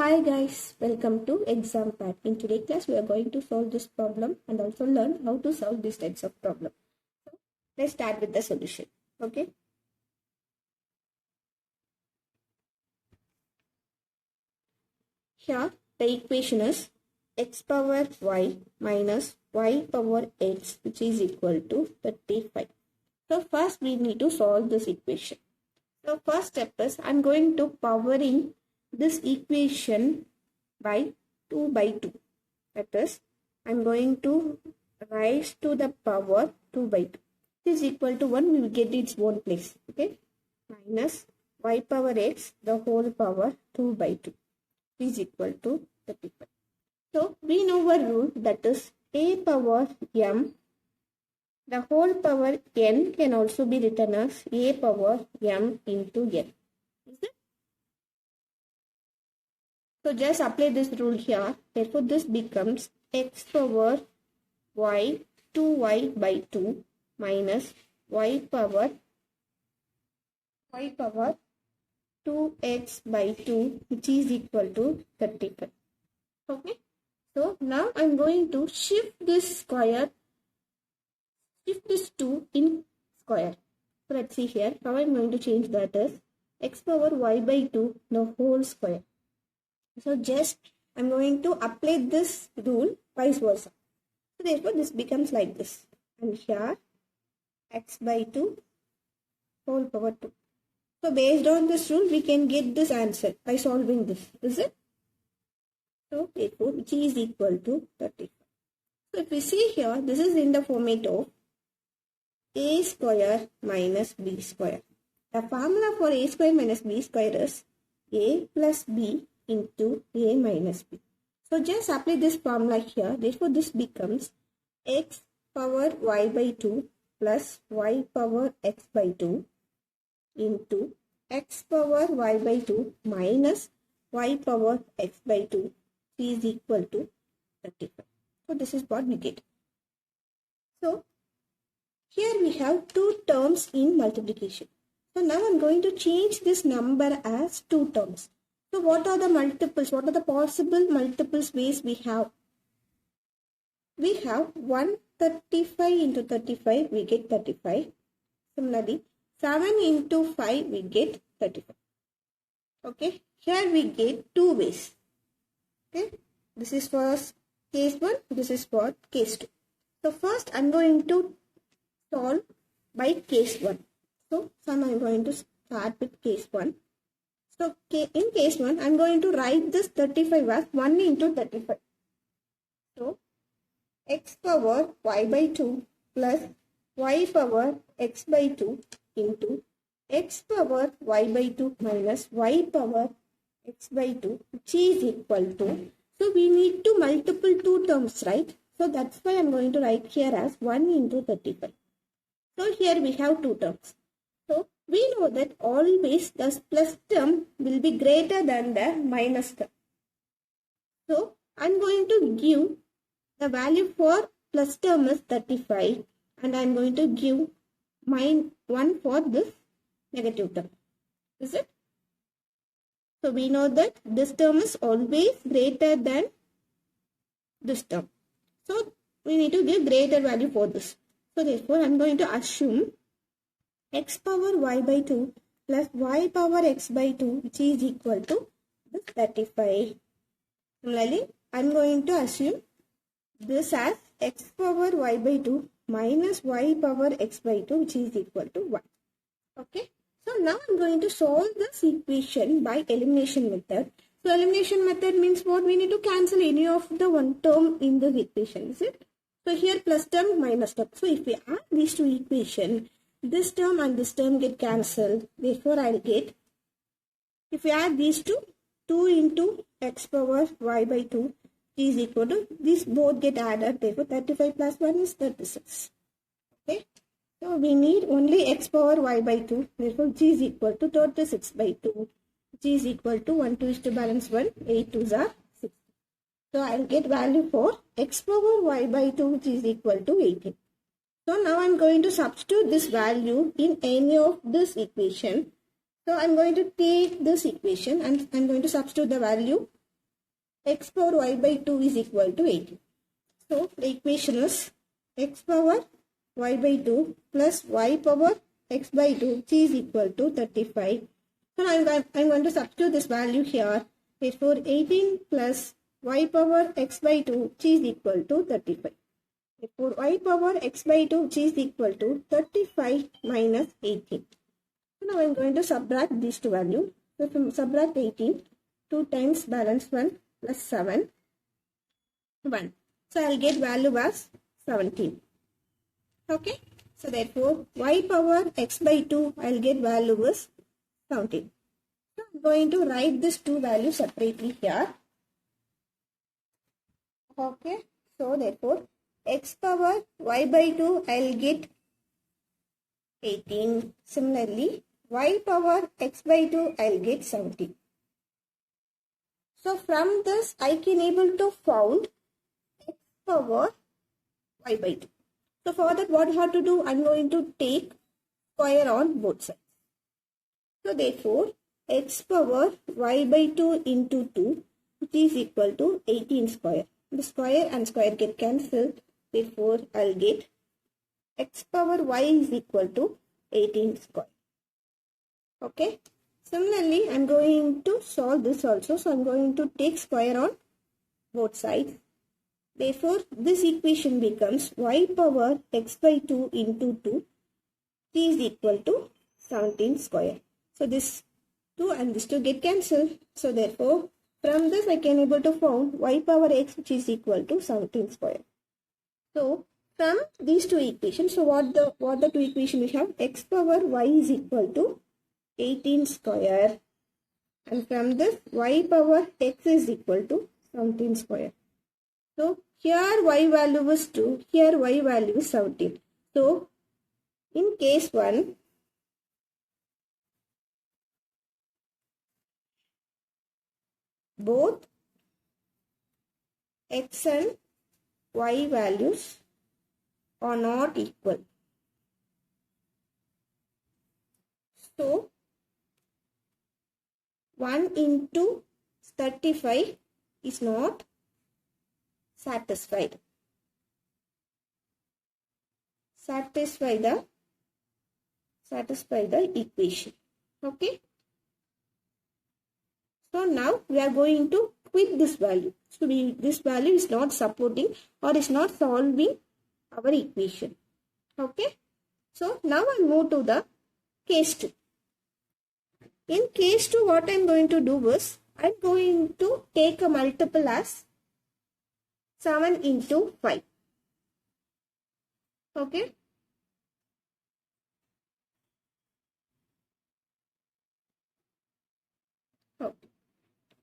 Hi guys, welcome to exam pad. In today's class, we are going to solve this problem and also learn how to solve these types of problem. So, let's start with the solution. Okay. Here, the equation is x power y minus y power x, which is equal to 35. So, first we need to solve this equation. So, first step is I'm going to powering this equation by 2 by 2. That is, I'm going to raise to the power 2 by 2. This is equal to 1, we will get its own place. Okay. Minus y power x, the whole power 2 by 2 is equal to 35. So, we know our rule, that is a power m. The whole power n can also be written as a power m into n. Is it? So just apply this rule here. Therefore, this becomes x power y 2y by 2 minus y power 2x by 2, which is equal to 35. Okay. So now I'm going to shift this 2 in square. So let's see here. How I'm going to change that is x power y by 2 the whole square. So just I'm going to apply this rule vice versa. So therefore this becomes like this. And here x by 2 whole power 2. So based on this rule we can get this answer by solving this. Is it? So therefore which is equal to 35. So if we see here, this is in the format of a square minus b square. The formula for a square minus b square is a plus b into a minus b. So just apply this formula here. Therefore, this becomes x power y by 2 plus y power x by 2 into x power y by 2 minus y power x by 2 is equal to 35. So this is what we get. So here we have two terms in multiplication. So now I'm going to change this number as two terms. So what are the multiples? What are the possible multiples ways we have? We have 135 into 35, we get 35. Similarly, 7 into 5, we get 35. Okay, here we get two ways. Okay, this is for case 1, this is for case 2. So first I'm going to solve by case 1. So I'm going to start with case 1. So in case 1, I'm going to write this 35 as 1 into 35. So x power y by 2 plus y power x by 2 into x power y by 2 minus y power x by 2, which is equal to, so we need to multiple two terms, right? So that's why I'm going to write here as 1 into 35. So here we have two terms. So we know that always the plus term will be greater than the minus term. So I'm going to give the value for plus term is 35 and I'm going to give -1 for this negative term. Is it? So we know that this term is always greater than this term. So we need to give greater value for this. So therefore I'm going to assume x power y by 2 plus y power x by 2, which is equal to this 35. Similarly, I'm going to assume this as x power y by 2 minus y power x by 2, which is equal to 1. Okay. So now I'm going to solve this equation by elimination method. So elimination method means what? We need to cancel any of the one term in the equation. Is it? So here plus term minus term. So if we add these two equations, this term and this term get cancelled. Therefore, I'll get, if we add these two, 2 into x power y by 2 is equal to, these both get added. Therefore, 35 plus 1 is 36. Okay. So, we need only x power y by 2. Therefore, g is equal to 36 by 2. G is equal to 1, 2 is to balance 1, 8 2s are 6. So, I'll get value for x power y by 2, which is equal to 18. So now I'm going to substitute this value in any of this equation. So I'm going to take this equation and I'm going to substitute the value x power y by 2 is equal to 18. So the equation is x power y by 2 plus y power x by 2 which is equal to 35. So I'm going to substitute this value here. Therefore 18 plus y power x by 2 which is equal to 35. Therefore y power x by 2 which is equal to 35 minus 18. So now I'm going to subtract these two values. So if I subtract 18, 2 times balance 1 plus 7, 1. So I'll get value as 17. Okay. So therefore y power x by 2 I'll get value is 17. So I'm going to write these two values separately here. Okay. So therefore x power y by 2 I'll get 18. Similarly y power x by 2 I'll get 17. So from this I can able to found x power y by 2. So for that what I have to do, I'm going to take square on both sides. So therefore x power y by 2 into 2 which is equal to 18 square. The square and square get cancelled. Therefore I'll get x power y is equal to 18 square. Okay. Similarly I'm going to solve this also. So I'm going to take square on both sides. Therefore, this equation becomes y power x by 2 into 2 is equal to 17 square. So, this 2 and this 2 get cancelled. So, therefore, from this I can able to find y power x which is equal to 17 square. So, from these two equations, so what the two equations we have? X power y is equal to 18 square. And from this y power x is equal to 17 square. So, here y value is 2, here y value is 17. So, in case 1, both x and y values are not equal. So, 1 into 35 is not satisfied. Satisfy the equation. Okay. So now we are going to quit this value. So this value is not supporting or is not solving our equation. Okay. So now I move to the case 2. In case 2 what I am going to do is I am going to take a multiple as 7 into 5. Okay. Okay.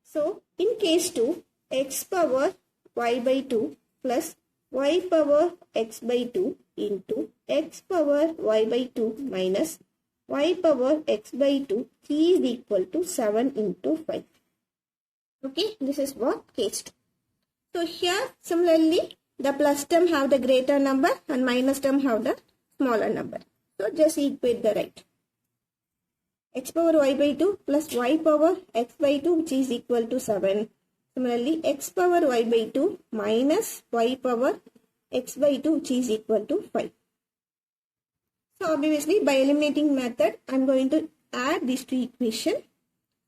So, in case 2, x power y by 2 plus y power x by 2 into x power y by 2 minus y power x by 2 is equal to 7 into 5. Okay, this is what case 2. So here similarly the plus term have the greater number and minus term have the smaller number. So just equate the right. X power y by 2 plus y power x by 2 which is equal to 7. Similarly x power y by 2 minus y power x by 2 which is equal to 5. So obviously by eliminating method I am going to add these two equations.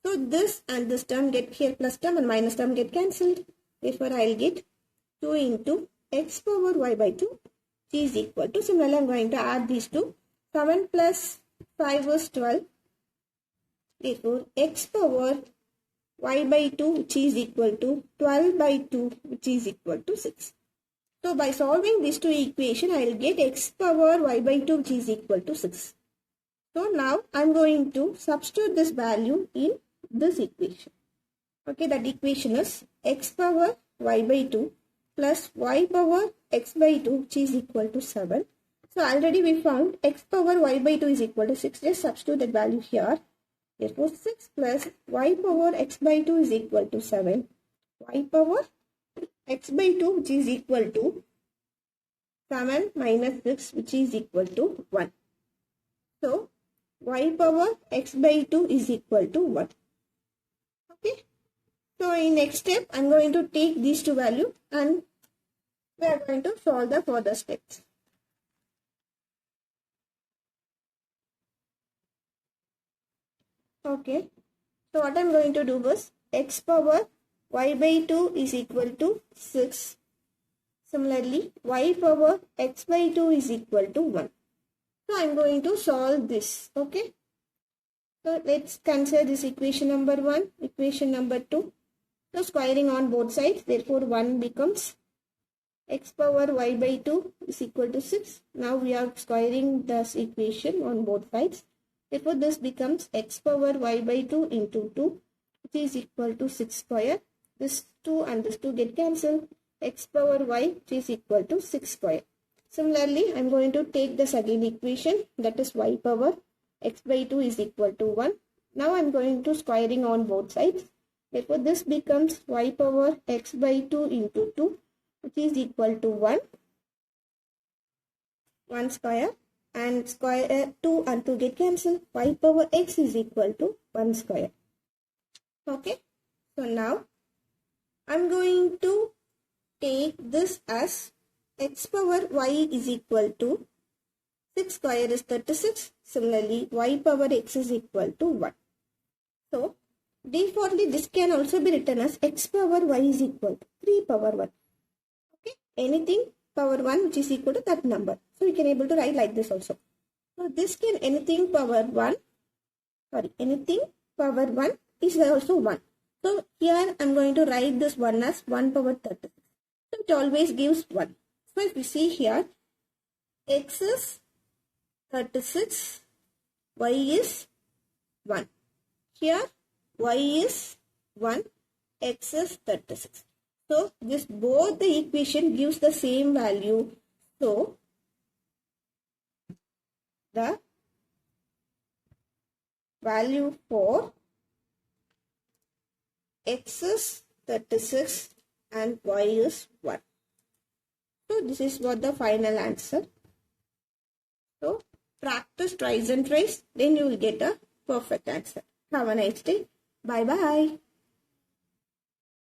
So this and this term get here, plus term and minus term get cancelled. Therefore I will get 2 into x power y by 2 which is equal to, similarly I am going to add these two. 7 plus 5 is 12. Therefore x power y by 2 which is equal to 12 by 2 which is equal to 6. So by solving these two equations I will get x power y by 2 which is equal to 6. So now I am going to substitute this value in this equation. Okay, that equation is x power y by 2 plus y power x by 2 which is equal to 7. So already we found x power y by 2 is equal to 6. Just substitute that value here. Therefore 6 plus y power x by 2 is equal to 7. Y power x by 2 which is equal to 7 minus 6 which is equal to 1. So y power x by 2 is equal to 1. Okay. So in next step, I'm going to take these two values and we are going to solve the further steps. Okay. So what I'm going to do is x power y by 2 is equal to 6. Similarly, y power x by 2 is equal to 1. So I'm going to solve this. Okay. So let's consider this equation number 1, equation number 2. So squaring on both sides, therefore 1 becomes x power y by 2 is equal to 6. Now we are squaring this equation on both sides. Therefore this becomes x power y by 2 into 2, which is equal to 6 square. This 2 and this 2 get cancelled. X power y, which is equal to 6 square. Similarly, I am going to take the second equation, that is y power x by 2 is equal to 1. Now I am going to squaring on both sides. Therefore this becomes y power x by 2 into 2, which is equal to 1 square, and square 2 and 2 get cancelled. Y power x is equal to 1 square. Okay. So now I am going to take this as x power y is equal to 6 square is 36. Similarly, y power x is equal to 1. So defaultly this can also be written as x power y is equal to 3 power 1. Okay. Anything power 1 which is equal to that number. So we can able to write like this also. So this can anything power 1 is also 1. So here I am going to write this 1 as 1 power 36. So it always gives 1. So if we see here, x is 36, y is 1. Here y is 1, x is 36. So this both the equation gives the same value. So the value for x is 36 and y is 1. So this is what the final answer. So practice twice and thrice, then you will get a perfect answer. Have a nice day. Bye bye.